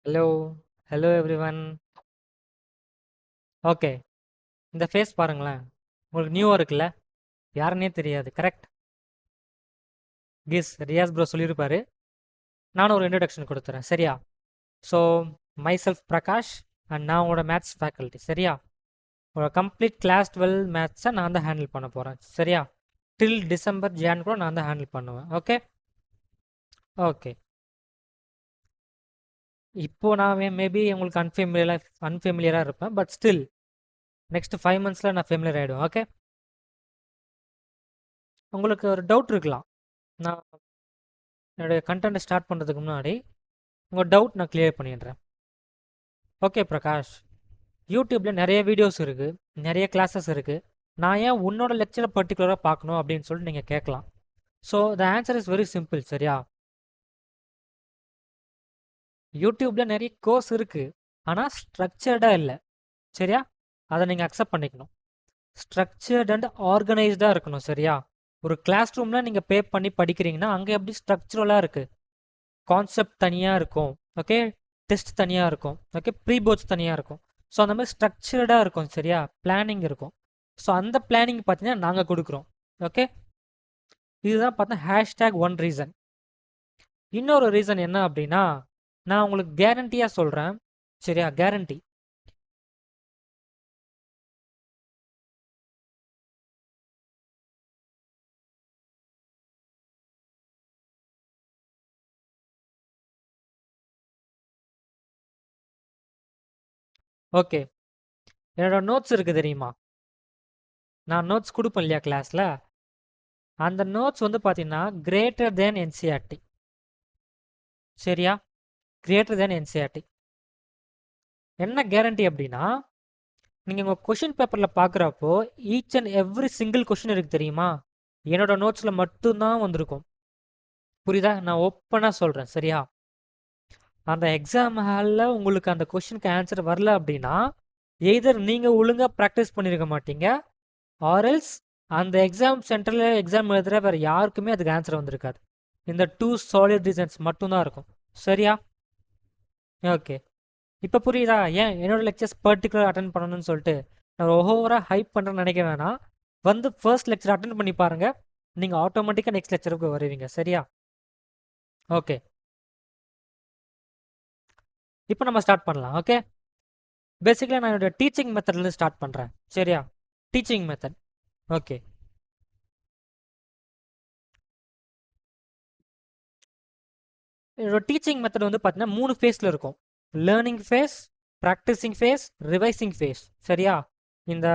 Hello hello everyone. Okay, இந்த face பாருங்களேன். உங்களுக்கு நியூவாக இருக்குல்ல, யாருன்னே தெரியாது. கரெக்ட்? ரியாஸ் ப்ரோ சொல்லியிருப்பாரு. நானும் ஒரு இன்ட்ரடக்ஷன் கொடுத்துறேன், சரியா? So my self Prakash and நான் உங்களோட மேத்ஸ் ஃபேக்கல்ட்டி, சரியா? ஒரு கம்ப்ளீட் கிளாஸ் 12 மேத்ஸை நான் தான் ஹேண்டில் பண்ண போகிறேன், சரியா? டில் டிசம்பர் ஜான் கூட நான் தான் ஹேண்டில் பண்ணுவேன். Okay okay. இப்போ நான் மேபி உங்களுக்கு அன்ஃபெமிலியராக இருப்பேன், பட் ஸ்டில் நெக்ஸ்ட் 5 monthஸில் நான் ஃபெமிலியர் ஆகிடுவேன். ஓகே, உங்களுக்கு ஒரு டவுட் இருக்கலாம். நான் என்னுடைய கண்டென்ட் ஸ்டார்ட் பண்ணுறதுக்கு முன்னாடி உங்கள் டவுட் நான் கிளியர் பண்ணிடுறேன். ஓகே பிரகாஷ், யூடியூப்பில் நிறைய வீடியோஸ் இருக்குது, நிறைய கிளாஸஸ் இருக்குது. நான் ஏன் உன்னோட லெக்சரை பர்டிகுலராக பார்க்கணும் அப்படின்னு சொல்லிட்டு நீங்கள் கேட்கலாம். So the answer is very simple, சரியா? யூடியூப்பில் நிறைய கோர்ஸ் இருக்குது, ஆனால் ஸ்ட்ரக்சர்டாக இல்லை, சரியா? அதை நீங்கள் அக்செப்ட் பண்ணிக்கணும். ஸ்ட்ரக்சர்ட் அண்ட் ஆர்கனைஸ்டாக இருக்கணும், சரியா? ஒரு கிளாஸ் ரூமில் நீங்கள் பே பண்ணி படிக்கிறீங்கன்னா அங்கே எப்படி ஸ்ட்ரக்சரலாக இருக்குது. கான்செப்ட் தனியாக இருக்கும், ஓகே? டெஸ்ட் தனியாக இருக்கும், ஓகே? ப்ரீ போர்ட்ஸ் தனியாக இருக்கும். ஸோ அந்த மாதிரி ஸ்ட்ரக்சர்டாக இருக்கும், சரியா? பிளானிங் இருக்கும். ஸோ அந்த பிளானிங் பார்த்தீங்கன்னா நாங்கள் கொடுக்குறோம், ஓகே? இதுதான் பார்த்தா #1 ரீசன். இன்னொரு ரீசன் என்ன அப்படின்னா, நான் உங்களுக்கு கேரண்டியாக சொல்கிறேன், சரியா? கேரண்டி. ஓகே, என்னோட நோட்ஸ் இருக்குது தெரியுமா? நான் நோட்ஸ் கொடுப்பேன் இல்லையா கிளாஸில்? அந்த நோட்ஸ் வந்து பார்த்தீங்கன்னா கிரேட்டர் தேன் என்சிஆர்டி, சரியா? Greater than NCERT. என்ன கேரண்டி அப்படின்னா, நீங்கள் உங்கள் கொஷின் பேப்பரில் பார்க்குறப்போ each and every single question இருக்குது தெரியுமா? என்னோட நோட்ஸில் மட்டும்தான் வந்திருக்கும். புரியுதா? நான் ஓப்பனாக சொல்கிறேன், சரியா? அந்த எக்ஸாம் ஹாலில் உங்களுக்கு அந்த கொஷினுக்கு ஆன்சர் வரல அப்படின்னா, எய்தர் நீங்கள் ஒழுங்காக ப்ராக்டிஸ் பண்ணியிருக்க மாட்டீங்க, ஆர்எல்ஸ் அந்த எக்ஸாம் சென்டரில் எக்ஸாம் எழுதுகிற வேறு யாருக்குமே அதுக்கு ஆன்சர் வந்திருக்காது. இந்த 2 சாலிட் ரீசன்ஸ் மட்டும்தான் இருக்கும், சரியா? ஓகே, இப்போ புரியுதா ஏன் என்னோட லெக்சர்ஸ் பர்டிகுலர் அட்டன் பண்ணணும்னு சொல்லிட்டு? நான் ஓவராக ஹைப் பண்ணுறேன்னு நினைக்க வேணாம். வந்து ஃபர்ஸ்ட் லெக்சர் அட்டன் பண்ணி பாருங்கள், நீங்கள் ஆட்டோமேட்டிக்காக நெக்ஸ்ட் லெக்சருக்கு வருவீங்க, சரியா? ஓகே, இப்போ நம்ம ஸ்டார்ட் பண்ணலாம். ஓகே, பேசிக்கலாக நான் என்னோட டீச்சிங் மெத்தட்லேருந்து ஸ்டார்ட் பண்ணுறேன், சரியா? Teaching method. ஓகே, என்னோட டீச்சிங் மெத்தட் வந்து பார்த்தீங்கன்னா 3 ஃபேஸில் இருக்கும். Learning phase, practising phase, revising phase, சரியா? இந்த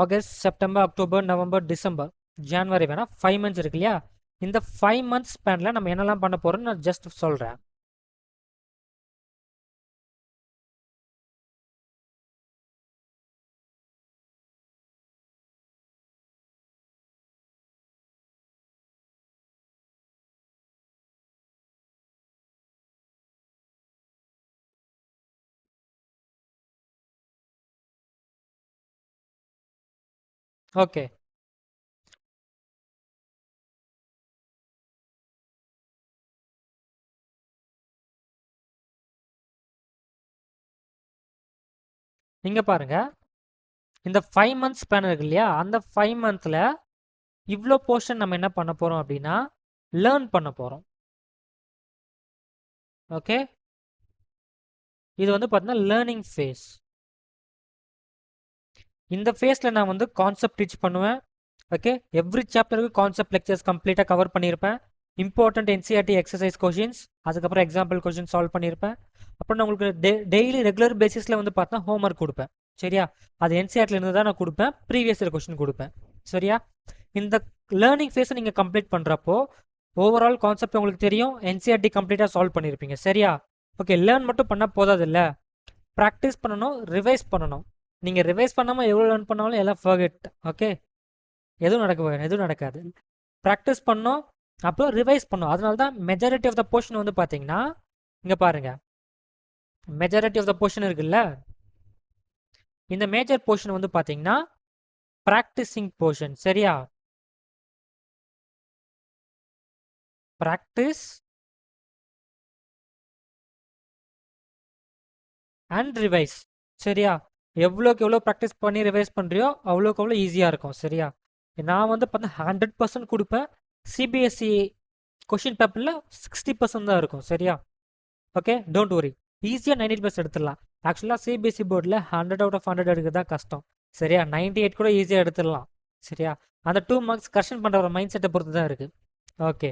August, September, October, November, December, January வேணா 5 months இருக்கு இல்லையா? இந்த 5 months ஸ்பேனில் நம்ம என்னெல்லாம் பண்ண போகிறோம்னு நான் ஜஸ்ட் சொல்கிறேன். ஓகே, இங்கே பாருங்க, இந்த 5 months ஸ்பேன் இருக்கு இல்லையா? அந்த 5 monthsல இவ்வளோ போர்ஷன் நம்ம என்ன பண்ண போகிறோம் அப்படின்னா லேர்ன் பண்ண போகிறோம், ஓகே? இது வந்து பார்த்தீங்கன்னா லேர்னிங் ஃபேஸ். இந்த ஃபேஸில் நான் வந்து கான்செப்ட் டீச் பண்ணுவேன், ஓகே? எவ்ரி சாப்டருக்கு கான்செப்ட் லெக்சர்ஸ் கம்ப்ளீட்டாக கவர் பண்ணியிருப்பேன். இம்பார்ட்டன்ட் என்சிஆர்டி எக்ஸசைஸ் கொஷின்ஸ், அதுக்கப்புறம் எக்ஸாம்பிள் கொஷின் சால்வ் பண்ணியிருப்பேன். அப்புறம் நான் உங்களுக்கு டெய்லி ரெகுலர் பேசிஸில் வந்து பார்த்தா ஹோம்ஒர்க் கொடுப்பேன், சரியா? அது என்சிஆர்டிலேருந்து தான் நான் கொடுப்பேன், ப்ரீவியஸ் இயர் கொஷின் கொடுப்பேன், சரியா? இந்த லேர்னிங் ஃபேஸை நீங்கள் கம்ப்ளீட் பண்ணுறப்போ ஓவரால் கான்செப்ட் உங்களுக்கு தெரியும், என்சிஆர்டி கம்ப்ளீட்டாக சால்வ் பண்ணியிருப்பீங்க, சரியா? ஓகே, லேர்ன் மட்டும் பண்ணால் போதாது இல்லை, ப்ராக்டிஸ் பண்ணணும், ரிவைஸ் பண்ணணும். நீங்கள் ரிவைஸ் பண்ணாமல் எவ்வளோ லேர்ன் பண்ணாலும் எல்லாம் ஃபர்கெட், ஓகே? எதுவும் நடக்காது. ப்ராக்டிஸ் பண்ணோம், அப்புறம் ரிவைஸ் பண்ணோம். அதனால தான் மெஜாரிட்டி ஆஃப் த போர்ஷன் வந்து பார்த்தீங்கன்னா இங்கே பாருங்க, மெஜாரிட்டி ஆஃப் த போர்ஷன் இருக்குல்ல, இந்த மேஜர் போர்ஷன் வந்து பார்த்தீங்கன்னா ப்ராக்டிஸிங் போர்ஷன், சரியா? Practice and revise. சரியா? எவ்வளோக்கு எவ்வளோ ப்ராக்டிஸ் பண்ணி ரிவைஸ் பண்ணுறியோ அவ்வளோக்கு அவ்வளோ ஈஸியாக இருக்கும். சரியா? நான் வந்து பார்த்தா 100% கொடுப்பேன். சிபிஎஸ்சி கொஷின் பேப்பரில் 60% தான் இருக்கும். சரியா? Okay, don't worry. ஈஸியாக 90% எடுத்துடலாம். ஆக்சுவலாக சிபிஎஸ்சி போர்டில் 100 அவுட் ஆஃப் 100 எடுக்கிறது தான் கஷ்டம். சரியா? 98 கூட ஈஸியாக எடுத்துடலாம். சரியா? அந்த 2 மார்க்ஸ் கரெக்ஷன் பண்ணுற ஒரு மைண்ட் செட்டை பொறுத்து தான் இருக்குது. ஓகே,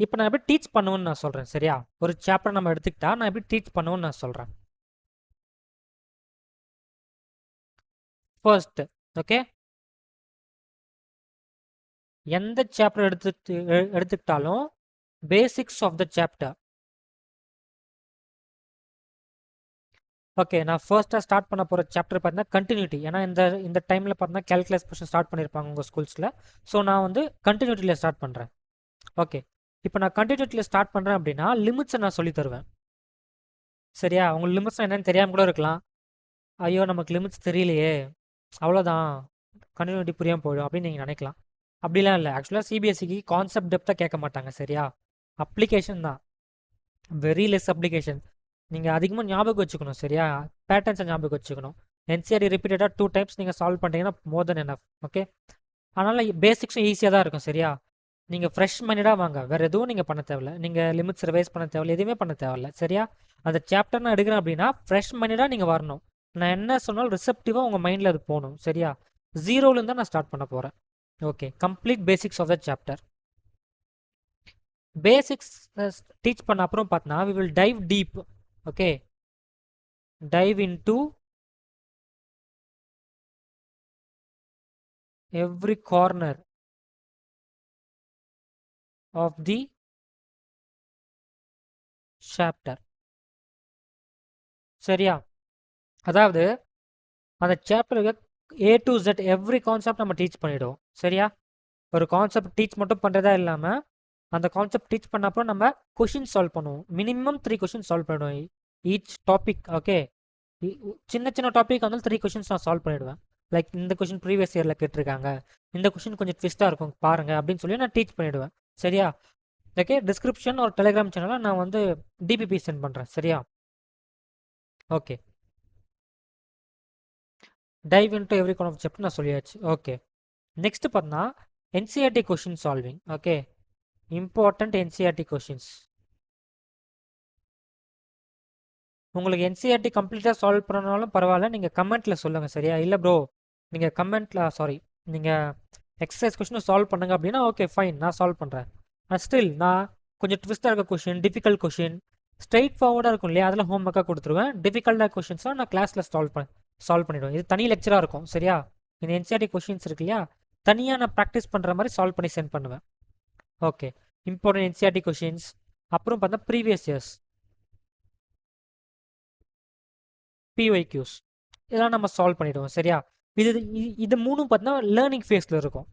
இப்போ நான் எப்படி டீச் பண்ணுவேன்னு நான் சொல்கிறேன். சரியா? ஒரு சாப்டர் நம்ம எடுத்துக்கிட்டா நான் எப்படி டீச் பண்ணுவேன்னு நான் சொல்கிறேன். ஃபர்ஸ்ட், ஓகே, எந்த சாப்டர் எடுத்துக்கிட்டாலும் basics of the chapter. Okay, நான் ஃபர்ஸ்ட்டாக ஸ்டார்ட் பண்ண போகிற சாப்டர் பார்த்தீங்கன்னா கண்டினியூட்டி. ஏன்னா இந்த டைமில் பார்த்தீங்கன்னா கேல்குலஸ் போர்ஷன் ஸ்டார்ட் பண்ணியிருப்பாங்க உங்கள் ஸ்கூல்ஸில். ஸோ நான் வந்து கண்டினியூட்டியில் ஸ்டார்ட் பண்ணுறேன். ஓகே, இப்போ நான் கண்டினியூட்டியில் ஸ்டார்ட் பண்ணுறேன் அப்படின்னா லிமிட்ஸை நான் சொல்லி தருவேன். சரியா? உங்களுக்கு லிமிட்ஸ் என்னன்னு தெரியாமல் கூட இருக்கலாம். ஐயோ நமக்கு லிமிட்ஸ் தெரியலையே, அவ்வளோதான், கண்டினியூட்டி புரியாமல் போயிடும் அப்படின்னு நீங்கள் நினைக்கலாம். அப்படிலாம் இல்லை. ஆக்சுவலாக சிபிஎஸ்சிக்கு கான்செப்ட் டெப்த்தாக கேட்க மாட்டாங்க. சரியா? அப்ளிகேஷன் தான், வெரி லெஸ் அப்ளிகேஷன். நீங்கள் அதிகமாக ஞாபகம் வச்சுக்கணும். சரியா? பேட்டர்ன்ஸை ஞாபகம் வச்சுக்கணும். என்சிஆர்டி ரிப்பீட்டடாக 2 டைம்ஸ் நீங்கள் சால்வ் பண்ணிட்டீங்கன்னா மோர் தென் எனஃப். ஓகே, அதனால் பேசிக்ஸும் ஈஸியாக தான் இருக்கும். சரியா? நீங்கள் ஃப்ரெஷ் மைண்டடாக வாங்க, வேறு எதுவும் நீங்கள் பண்ண தேவையில்ல. நீங்கள் லிமிட்ஸ் ரிவைஸ் பண்ண தேவையில்ல, எதுவுமே பண்ண தேவையில்ல. சரியா? அந்த சாப்டர் நான் எடுக்கிறேன் அப்படின்னா ஃப்ரெஷ் மைண்டடாக நீங்கள் வரணும். நான் என்ன சொன்னாலும் ரிசப்டிவாக உங்கள் மைண்டில் அது போகணும். சரியா? ஜீரோலேருந்து தான் நான் ஸ்டார்ட் பண்ண போகிறேன். Okay, complete basics of the chapter. Basics teach பண்ண அப்புறம் பார்த்தீங்கன்னா we will dive deep. Okay, dive into every corner of the chapter. சரியா? அதாவது அந்த சாப்டருக்கு A to Z every concept நம்ம டீச் பண்ணிவிடுவோம். சரியா? ஒரு கான்செப்ட் டீச் மட்டும் பண்ணுறதா இல்லாமல் அந்த கான்செப்ட் டீச் பண்ணப்போ நம்ம கொஷின் சால்வ் பண்ணுவோம். மினிமம் 3 கொஷின் சால்வ் பண்ணுவோம் ஈச் டாபிக். ஓகே, சின்ன சின்ன டாபிக் வந்து 3 கொஷின்ஸ் நான் சால்வ் பண்ணிவிடுவேன். லைக் இந்த கொஷின் ப்ரீவியஸ் இயரில் கேட்டிருக்காங்க, இந்த கொஷின் கொஞ்சம் ட்விஸ்ட்டாக இருக்கும் பாருங்க அப்படின்னு சொல்லி நான் டீச் பண்ணிவிடுவேன். சரியா? ஓகே, டிஸ்கிரிப்ஷன் ஒரு டெலிகிராம் சேனலில் நான் வந்து டிபிபி சென்ட் பண்ணுறேன். சரியா? ஓகே, டைவ் இன்டு எவ்ரி கான் ஆஃப் சாப்டர் நான் சொல்லியாச்சு. ஓகே, நெக்ஸ்ட் பார்த்தா NCERT question solving. Okay, important NCERT questions. உங்களுக்கு என்சிஆர்டி கம்ப்ளீட்டாக சால்வ் பண்ணனாலும் பரவாயில்ல, நீங்கள் கமெண்ட்டில் சொல்லுங்கள். சரியா? இல்லை ப்ரோ நீங்கள் கமெண்ட்டில் சாரி நீங்கள் எக்ஸசைஸ் கொஷினும் சால்வ் பண்ணுங்க அப்படின்னா ஓகே ஃபைன், நான் சால்வ் பண்ணுறேன். ஸ்டில் நான் கொஞ்சம் ட்விஸ்ட்டாக இருக்க கொஷின், டிஃபிகல்ட் கொஷின், ஸ்ட்ரெயிட் ஃபார்வர்டாக இருக்கும் இல்லையா, அதில் ஹோம் ஒர்க்காக கொடுத்துருவேன். டிஃபிகல்ட்டாக கொஷின்ஸ்லாம் நான் கிளாஸில் சால்வ் பண்ணிவிடுவேன். இது தனி லெக்சராக இருக்கும். சரியா? இந்த என்சிஆர்டி கொஷின்ஸ் இருக்கு இல்லையா, தனியாக நான் ப்ராக்டிஸ் பண்ணுற மாதிரி சால்வ் பண்ணி சென்ட் பண்ணுவேன். Okay, important NCERT questions. அப்புறம் பார்த்தா ப்ரீவியஸ் இயர்ஸ் பிஒய்க்யூஸ் இதெல்லாம் நம்ம சால்வ் பண்ணிவிடுவோம். சரியா? இது மூணும் பார்த்தீங்கன்னா லேர்னிங் ஃபேஸில் இருக்கும்.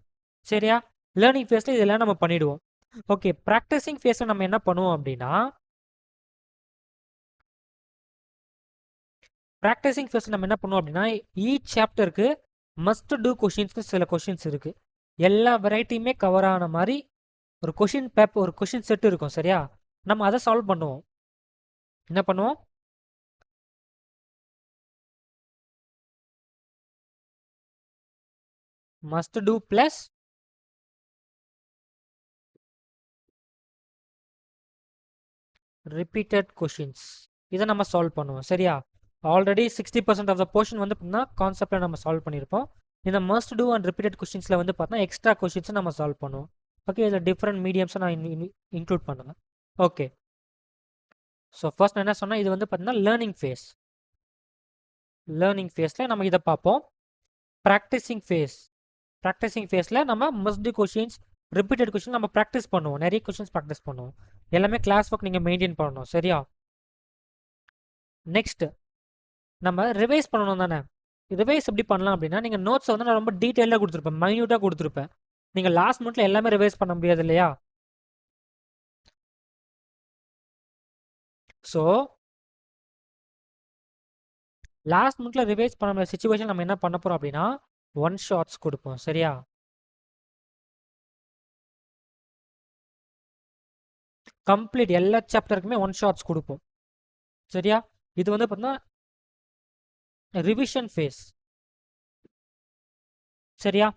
சரியா? லேர்னிங் ஃபேஸில் இதெல்லாம் நம்ம பண்ணிவிடுவோம். ஓகே, ப்ராக்டிஸிங் ஃபேஸில் நம்ம என்ன பண்ணுவோம் அப்படின்னா ஈச் சாப்டருக்கு மஸ்ட் டூ கொஷின்ஸ்க்கு சில கொஷின்ஸ் இருக்குது. எல்லா வெரைட்டியுமே கவர் ஆன மாதிரி ஒரு கொஷின் பேப்பர், ஒரு கொஷின் செட் இருக்கும். சரியா? நம்ம அதை சால்வ் பண்ணுவோம். என்ன பண்ணுவோம்? Must do plus repeated questions, இதை நம்ம சால்வ் பண்ணுவோம். சரியா? ஆல்ரெடி 60% ஆஃப் த போர்ஷன் வந்து பார்த்தீங்கன்னா கான்செப்டில் நம்ம சால்வ் பண்ணியிருப்போம். இந்த மஸ்ட் டூ அண்ட் ரிப்பீட்டட் கொஷின்ஸில் வந்து பார்த்தீங்கன்னா எக்ஸ்ட்ரா கொஷின்ஸை நம்ம சால்வ் பண்ணுவோம். ஓகே, இதில் டிஃப்ரெண்ட் மீடியம்ஸை நான் இன்க்ளூட் பண்ணுவேன். ஓகே, ஸோ ஃபர்ஸ்ட் நான் என்ன சொன்னால் இது வந்து பார்த்தீங்கன்னா லேர்னிங் ஃபேஸ். லேர்னிங் ஃபேஸில் நம்ம இதை பார்ப்போம். ப்ராக்டிஸிங் ஃபேஸில் நம்ம must do questions, repeated question நம்ம ப்ராக்டிஸ் பண்ணுவோம். நிறைய கொஷின்ஸ் ப்ராக்டிஸ் பண்ணுவோம். எல்லாமே கிளாஸ் ஒர்க் நீங்கள் மெயின்டைன் பண்ணணும். சரியா? நெக்ஸ்ட் நம்ம ரிவைஸ் பண்ணணும் தானே. ரிவைஸ் எப்படி பண்ணலாம் அப்படின்னா நீங்கள் நோட்ஸை வந்து நான் ரொம்ப டீட்டெயிலாக கொடுத்துருப்பேன், மைன்யூட்டாக கொடுத்துருப்பேன். நீங்கள் லாஸ்ட் மினிட்ல எல்லாமே ரிவைஸ் பண்ண முடியாது இல்லையா? ஸோ லாஸ்ட் மினிட்ல ரிவைஸ் பண்ண முடியாத சிச்சுவேஷன் நம்ம என்ன பண்ண போகிறோம் அப்படின்னா ஒன் ஷாட்ஸ் கொடுப்போம். சரியா? கம்ப்ளீட் எல்லா சாப்டருக்குமே ஒன் ஷாட்ஸ் கொடுப்போம். சரியா? இது வந்து பார்த்தீங்கன்னா ரிவிஷன் ஃபேஸ். சரியா?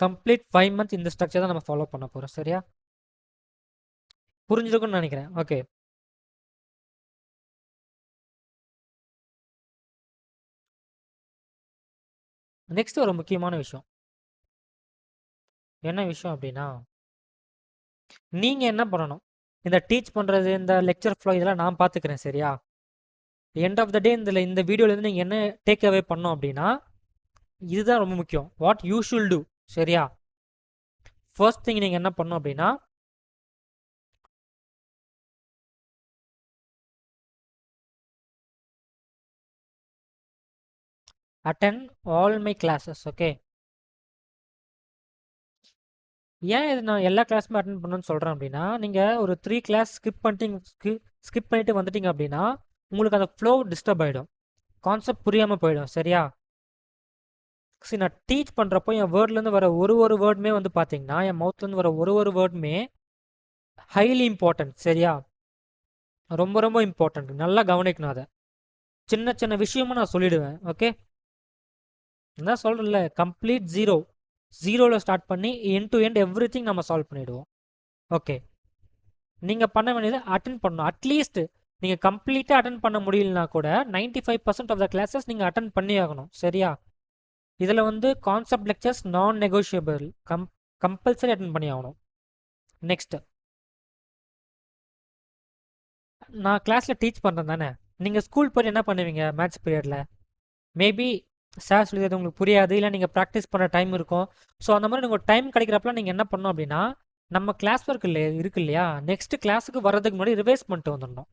கம்ப்ளீட் 5 months இந்த ஸ்ட்ரக்சர் தான் நம்ம ஃபாலோ பண்ண போகிறோம். சரியா? புரிஞ்சிருக்கும்னு நினைக்கிறேன். ஓகே, நெக்ஸ்ட் ஒரு முக்கியமான விஷயம். என்ன விஷயம் அப்படின்னா, நீங்கள் என்ன பண்ணணும், இந்த டீச் பண்ணுறது, இந்த லெக்சர் ஃப்ளோ இதெல்லாம் நான் பார்த்துக்கிறேன். சரியா? எண்ட் ஆஃப் த டே இந்த வீடியோலேருந்து நீங்கள் என்ன டேக் அவே பண்ணோம் அப்படின்னா, இதுதான் ரொம்ப முக்கியம். What you should do. சரியா? ஃபர்ஸ்ட் திங் நீங்கள் என்ன பண்ணணும் அப்படின்னா, attend all my classes. Okay, ஏன் இது நான் எல்லா கிளாஸுமே அட்டன் பண்ணணும்னு சொல்கிறேன் அப்படின்னா, நீங்கள் ஒரு 3 கிளாஸ் ஸ்கிப் பண்ணிட்டு வந்துட்டீங்க அப்படின்னா உங்களுக்கு அந்த ஃப்ளோ டிஸ்டர்ப் ஆகிடும், கான்செப்ட் புரியாமல் போயிடும். சரியா? சரி, நான் டீச் பண்ணுறப்போ என் வேர்ட்லேருந்து வர ஒரு வேர்டுமே வந்து பார்த்தீங்கன்னா, என் மவுத்லேருந்து வர ஒரு வேர்டுமே ஹைலி இம்பார்ட்டன்ட். சரியா? ரொம்ப ரொம்ப இம்பார்ட்டன்ட். நல்லா கவனிக்கணும் அதை. சின்ன சின்ன விஷயமும் நான் சொல்லிடுவேன். ஓகே, நான் சொல்கிறேன்ல, கம்ப்ளீட் ஜீரோவில் ஸ்டார்ட் பண்ணி end to end every thing நம்ம சால்வ் பண்ணிவிடுவோம். ஓகே, நீங்கள் பண்ண வேண்டியது அட்டன் பண்ணணும். அட்லீஸ்ட் நீங்கள் கம்ப்ளீட்டாக அட்டன் பண்ண முடியலனா கூட 95% ஆஃப் த கிளாஸஸ் நீங்கள் அட்டன் பண்ணி ஆகணும். சரியா? இதில் வந்து concept lectures non negotiable, compulsory attend பண்ணி ஆகணும். நெக்ஸ்ட், நான் கிளாஸில் டீச் பண்ணுறேன் தானே, நீங்கள் ஸ்கூல் போய் என்ன பண்ணுவீங்க மேத்ஸ் பீரியடில்? மேபி சார் சொல்லியது உங்களுக்கு புரியாது, இல்லை நீங்கள் ப்ராக்டிஸ் பண்ண டைம் இருக்கும். ஸோ அந்த மாதிரி நீங்கள் டைம் கிடைக்கிறப்பலாம் நீங்கள் என்ன பண்ணணும் அப்படின்னா, நம்ம கிளாஸ் ஒர்க் இருக்கு இல்லையா, நெக்ஸ்ட் கிளாஸுக்கு வர்றதுக்கு முன்னாடி ரிவைஸ் பண்ணிட்டு வந்துடணும்.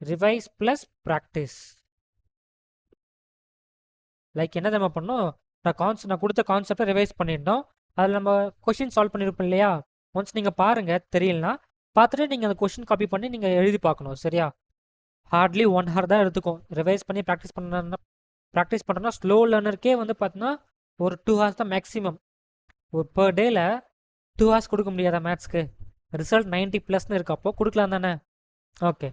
Revise plus practice. லைக் என்ன நம்ம பண்ணோம், நான் கொடுத்த கான்செப்டை ரிவைஸ் பண்ணிட்டோம். அதில் நம்ம கொஷின் சால்வ் பண்ணியிருப்போம் இல்லையா, ஒன்ஸ் நீங்கள் பாருங்கள், தெரியலனா பார்த்துட்டு நீங்கள் அந்த கொஷின் காப்பி பண்ணி நீங்கள் எழுதி பார்க்கணும். சரியா? ஹார்ட்லி 1 hour தான் எடுத்துக்கும். ரிவைஸ் பண்ணி ப்ராக்டிஸ் பண்ணுறோன்னா ஸ்லோ லேர்னருக்கே வந்து பார்த்தீங்கன்னா ஒரு 2 hours தான் மேக்ஸிமம். ஒரு பர் டேல 2 hours கொடுக்க முடியாதா மேத்ஸ்க்கு? ரிசல்ட் 90+ன்னு இருக்கப்போ கொடுக்கலாம் தானே? ஓகே,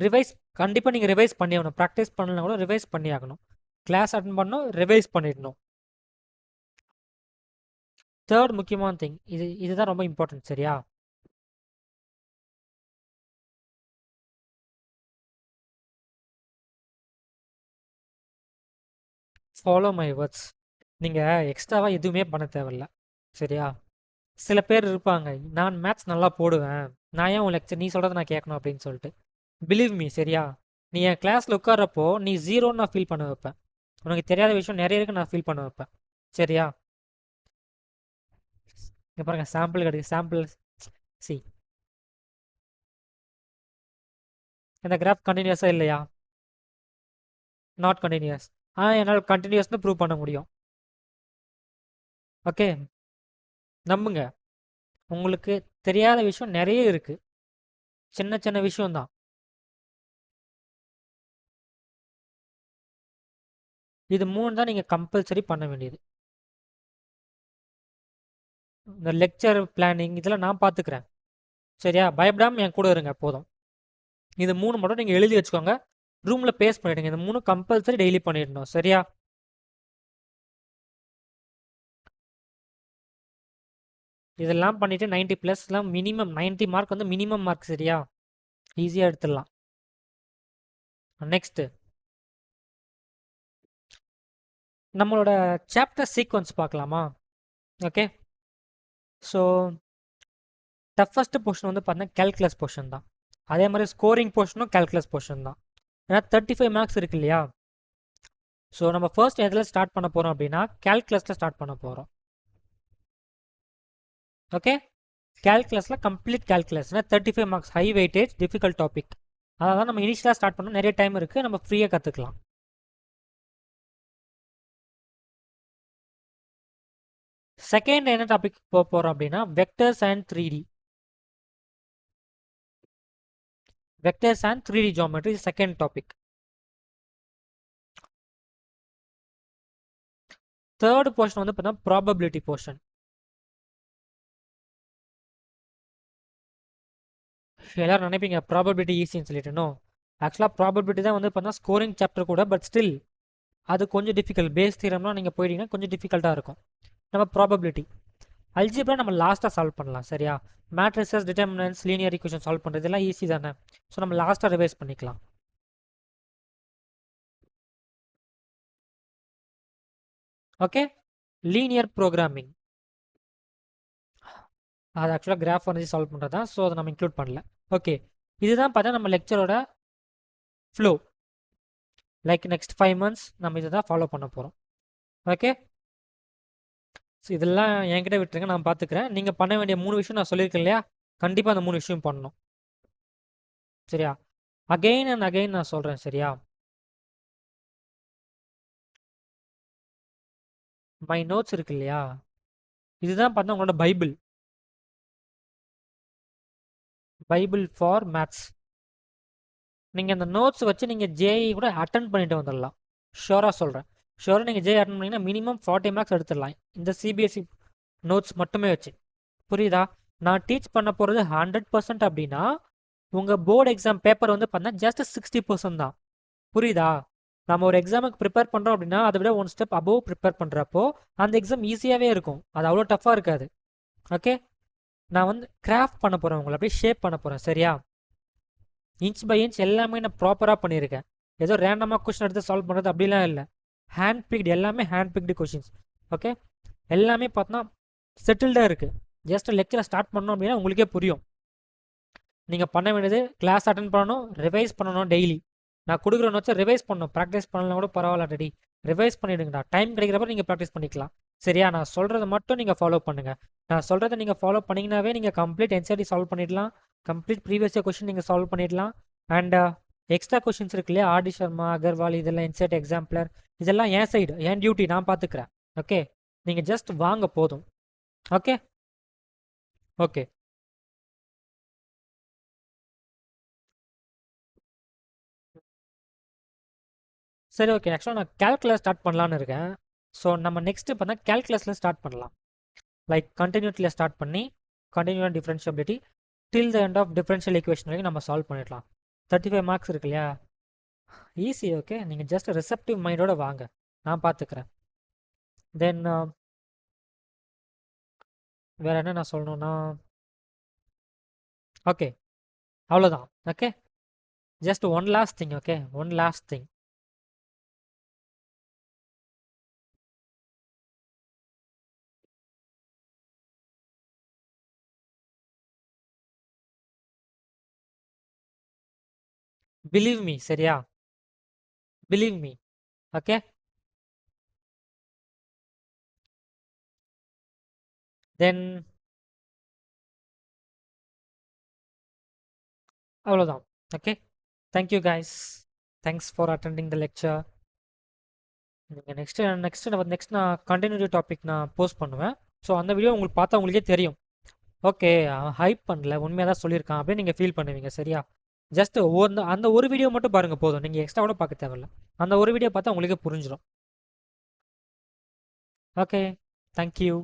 ரிவைஸ் கண்டிப்பாக நீங்கள் ரிவைஸ் பண்ணி ஆகணும். ப்ராக்டிஸ் பண்ணலாம் கூட ரிவைஸ் பண்ணி ஆகணும். கிளாஸ் அட்டன் பண்ணணும், ரிவைஸ் பண்ணிடணும். தேர்ட் முக்கியமான திங், இதுதான் ரொம்ப இம்பார்ட்டன்ட். சரியா? Follow my words. நீங்கள் எக்ஸ்ட்ராவாக எதுவுமே பண்ண தேவையில்ல. சரியா? சில பேர் இருப்பாங்க, நான் மேத்ஸ் நல்லா போடுவேன், நான் ஏன் உன் லெக்சர் நீ சொல்கிறத நான் கேட்கணும் அப்படின்னு சொல்லிட்டு. Believe me. சரியா? நீ என் கிளாஸில் உட்கார்றப்போ நீ ஜீரோன்னு நான் ஃபீல் பண்ண வைப்பேன். உனக்கு தெரியாத விஷயம் நிறைய இருக்கு, நான் ஃபீல் பண்ண வைப்பேன். சரியா? இங்கே பாருங்க, சாம்பிள் கிடையாது. சாம்பிள் சி, இந்த கிராஃப் கண்டினியூஸாக இல்லையா? Not continuous. ஆனால் என்னால் கண்டினியூஸ்னு ப்ரூவ் பண்ண முடியும். ஓகே, நம்புங்க. உங்களுக்கு தெரியாத விஷயம் நிறைய இருக்கு, சின்ன சின்ன விஷயம்தான். இது 3 தான் நீங்கள் கம்பல்சரி பண்ண வேண்டியது. இந்த லெக்சர் பிளானிங் இதெல்லாம் நான் பார்த்துக்கிறேன். சரியா? பயப்படாமல் என் கூட இருங்க போதும். இது 3 மட்டும் நீங்கள் எழுதி வச்சுக்கோங்க, ரூமில் பேஸ்ட் பண்ணிவிடுங்க. இந்த 3 கம்பல்சரி டெய்லி பண்ணிடணும். சரியா? இதெல்லாம் பண்ணிவிட்டு 90+லாம் மினிமம் 90 மார்க் வந்து மினிமம் மார்க். சரியா? ஈஸியாக எடுத்துடலாம். நெக்ஸ்ட்டு நம்மளோட சாப்டர் சீக்வன்ஸ் பார்க்கலாமா? ஓகே, ஸோ டஃபஸ்ட் போர்ஷன் வந்து பார்த்தீங்கன்னா கேல்குலஸ் போர்ஷன் தான். அதே மாதிரி ஸ்கோரிங் போர்ஷனும் கேல்குலஸ் போர்ஷன் தான். ஏன்னா 35 மார்க்ஸ் இருக்கு இல்லையா? ஸோ நம்ம ஃபர்ஸ்ட் எதில் ஸ்டார்ட் பண்ண போகிறோம் அப்படின்னா கேல்குலஸில் ஸ்டார்ட் பண்ண போகிறோம். ஓகே, கேல்குலஸில் கம்ப்ளீட் கேல்குலஸ்னா 35 marks, high weightage, difficult topic. அதான் நம்ம இனிஷியலாக ஸ்டார்ட் பண்ணோம், நிறைய டைம் இருக்குது, நம்ம ஃப்ரீயாக கற்றுக்கலாம். செகண்ட் என்ன டாபிக் போக போகிறோம் அப்படின்னா vectors and 3D. Vectors and 3D geometry second topic. Third portion வந்து பார்த்தீங்கன்னா ப்ராபபிலிட்டி போர்ஷன். எல்லாரும் நினைப்பீங்க ப்ராபபிலிட்டி ஈஸின்னு சொல்லிட்டுனோ, ஆக்சுவலாக ப்ராபபிலிட்டி தான் வந்து பார்த்தா ஸ்கோரிங் சாப்டர் கூட, பட் ஸ்டில் அது கொஞ்சம் டிஃபிகல்ட். பேஸ் தியரம்லாம் நீங்கள் போயிட்டீங்கன்னா கொஞ்சம் டிஃபிகல்ட்டாக இருக்கும். நம்ம ப்ராபபிலிட்டி அல்ஜிப்ரா நம்ம லாஸ்ட்டாக சால்வ் பண்ணலாம், சரியா? Matrices, determinants, linear equation solve பண்ணுறது இதெல்லாம் ஈஸி தானே. ஸோ நம்ம லாஸ்ட்டாக ரிவைஸ் பண்ணிக்கலாம். ஓகே, லீனியர் ப்ரோக்ராமிங் அது ஆக்சுவலாக கிராஃப் வரைஞ்சி சால்வ் பண்ணுறது தான். ஸோ அதை நம்ம இன்க்ளூட் பண்ணல. ஓகே, இதுதான் பார்த்தா நம்ம லெக்சரோட ஃப்ளோ. லைக் நெக்ஸ்ட் 5 months நம்ம இதை தான் ஃபாலோ பண்ண போகிறோம். ஓகே, ஸோ இதெல்லாம் என்கிட்ட விட்டுருங்க, நான் பார்த்துக்கிறேன். நீங்கள் பண்ண வேண்டிய 3 விஷயம் நான் சொல்லியிருக்கேன் இல்லையா, கண்டிப்பாக அந்த 3 விஷயம் பண்ணணும், சரியா? அகெயின் அண்ட் அகெயின் நான் சொல்கிறேன், சரியா? மை நோட்ஸ் இருக்கு இல்லையா, இதுதான் பார்த்தா உங்களோட பைபிள். Bible for maths. நீங்கள் அந்த நோட்ஸ் வச்சு நீங்கள் ஜேஇ கூட அட்டன் பண்ணிட்டு வந்துடலாம். ஷோராக சொல்கிறேன், ஷோராக நீங்கள் ஜேஇ அட்டன் பண்ணிங்கன்னா மினிமம் 40 marks எடுத்துடலாம் இந்த சிபிஎஸ்சி நோட்ஸ் மட்டுமே வச்சு. புரியுதா? நான் டீச் பண்ண போகிறது 100% அப்படின்னா உங்கள் போர்டு எக்ஸாம் பேப்பர் வந்து பார்த்தா ஜஸ்ட் 60% தான். புரியுதா? நம்ம ஒரு எக்ஸாமுக்கு ப்ரிப்பேர் பண்ணுறோம் அப்படின்னா அதை விட 1 step above ப்ரிப்பேர் பண்ணுறப்போ அந்த எக்ஸாம் ஈஸியாகவே இருக்கும், அது அவ்வளோ டஃப்பாக இருக்காது. ஓகே, நான் வந்து கிராஃப்ட் பண்ண போகிறேன், உங்களை அப்படியே ஷேப் பண்ண போகிறேன், சரியா? இன்ச் பை இன்ச் எல்லாமே நான் ப்ராப்பராக பண்ணியிருக்கேன். ஏதோ ரேண்டமாக கொஸ்டின் எடுத்து சால்வ் பண்ணுறது அப்படிலாம் இல்லை. ஹேண்ட் பிக்டு, எல்லாமே ஹேண்ட் பிக்டு கொஷின்ஸ். ஓகே, எல்லாமே பார்த்தோன்னா செட்டில்டாக இருக்குது. ஜஸ்ட் லெக்சரை ஸ்டார்ட் பண்ணோம் அப்படின்னா உங்களுக்கே புரியும். நீங்கள் பண்ண வேண்டியது கிளாஸ் அட்டன் பண்ணணும், ரிவைஸ் பண்ணணும் டெய்லி. நான் கொடுக்குற நோட்ஸை ரிவைஸ் பண்ணணும், ப்ராக்டிஸ் பண்ணலாம் கூட பரவாயில்ல, டெடி ரிவைஸ் பண்ணிவிடுங்கடா. டைம் கிடைக்கிறப்ப நீங்கள் ப்ராக்டிஸ் பண்ணிக்கலாம், சரியா? நான் சொல்கிறத மட்டும் நீங்கள் ஃபாலோ பண்ணுங்கள். நான் சொல்கிறத நீங்கள் ஃபாலோ பண்ணிங்கனாவே நீங்கள் கம்ப்ளீட் என்சிஆர்டி சால்வ் பண்ணிடலாம், கம்ப்ளீட் ப்ரீவியஸ் இயர் கொஷின் நீங்கள் சால்வ் பண்ணிடலாம். அண்ட் எக்ஸ்ட்ரா கொஷின்ஸ் இருக்கு இல்லையா, ஆர்டி சர்மா, அகர்வால், இதெல்லாம் என்சிஆர்டி எக்ஸாம்பிளர், இதெல்லாம் என் சைடு, என் டியூட்டி, நான் பார்த்துக்கிறேன். ஓகே, நீங்கள் ஜஸ்ட் வாங்க போதும். ஓகே ஓகே சரி, ஓகே. ஆக்சுவலாக நான் கேல்குலஸ் ஸ்டார்ட் பண்ணலான்னு இருக்கேன். ஸோ நம்ம நெக்ஸ்ட்டு பார்த்தா கேல்குலஸில் ஸ்டார்ட் பண்ணலாம். லைக் கண்டினியூட்டியில் ஸ்டார்ட் பண்ணி continue differentiability till the end of differential equation வரைக்கும் நம்ம சால்வ் பண்ணிடலாம். 35 marks இருக்கு இல்லையா, ஈஸி. ஓகே, நீங்கள் ஜஸ்ட் ரிசப்டிவ் மைண்டோட வாங்க, நான் பார்த்துக்கிறேன். தென் வேறு என்ன நான் சொல்லணும்னா, ஓகே அவ்வளோதான். Okay, just one last thing. Okay, one last thing. Believe me, சரியா? Believe me. ஓகே, தென் அவ்வளோதான். Okay, thank you guys, thanks for attending the lecture. நீங்கள் நெக்ஸ்ட் நான் கண்டினியூ டாபிக் நான் போஸ்ட் பண்ணுவேன். ஸோ அந்த வீடியோ உங்களுக்கு பார்த்தா உங்களுக்கே தெரியும். ஓகே, ஹைப் பண்ணல, உண்மையாக தான் சொல்லியிருக்கான் அப்படின்னு நீங்கள் ஃபீல் பண்ணுவீங்க, சரியா? ஜஸ்ட் அந்த ஒரு வீடியோ மட்டும் பாருங்கள் போதும், நீங்கள் எக்ஸ்ட்ரா கூட பார்க்க தேவையில்ல. அந்த ஒரு வீடியோ பார்த்தா உங்களுக்கே புரிஞ்சிடும். Okay, thank you.